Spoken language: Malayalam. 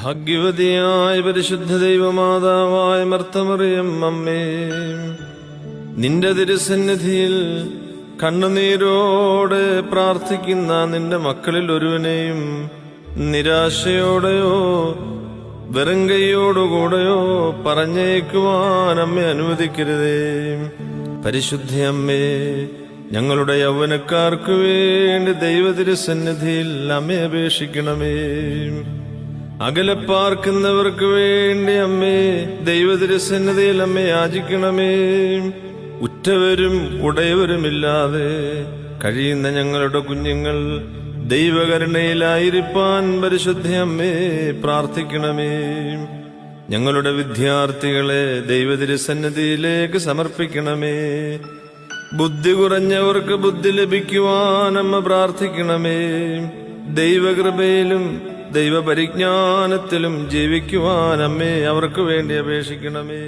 ഭാഗ്യവതിയായ പരിശുദ്ധ ദൈവമാതാവായ മർത്തമറിയം അമ്മേ, നിന്റെ തിരുസന്നിധിയിൽ കണ്ണുനീരോടെ പ്രാർത്ഥിക്കുന്ന നിന്റെ മക്കളിൽ ഒരുവനെയും നിരാശയോടെയോ വെറും കൈയോടുകൂടെയോ പറഞ്ഞേക്കുവാൻ അമ്മ അനുവദിക്കരുതേ. പരിശുദ്ധ അമ്മേ, ഞങ്ങളുടെ യൗവനക്കാർക്കു വേണ്ടി ദൈവതിരുസന്നിധിയിൽ അമ്മയെ അപേക്ഷിക്കണമേ. അകലെ പാർക്കുന്നവർക്ക് വേണ്ടി അമ്മേ ദൈവതിരുസന്നിധിയിൽ അമ്മ യാചിക്കണമേ. ഉറ്റവരും ഉടയവരുമില്ലാതെ കഴിയുന്ന ഞങ്ങളുടെ കുഞ്ഞുങ്ങൾ ദൈവകരുണയിലായിരിക്കാൻ പരിശുദ്ധ അമ്മേ പ്രാർത്ഥിക്കണമേ. ഞങ്ങളുടെ വിദ്യാർത്ഥികളെ ദൈവതിരുസന്നിധിയിലേക്ക് സമർപ്പിക്കണമേ. ബുദ്ധി കുറഞ്ഞവർക്ക് ബുദ്ധി ലഭിക്കുവാൻ അമ്മ പ്രാർത്ഥിക്കണമേ. ദൈവകൃപയിലും ദൈവപരിജ്ഞാനത്തിലും ജീവിക്കുവാൻ അമ്മേ അവർക്ക് വേണ്ടി അപേക്ഷിക്കണമേ.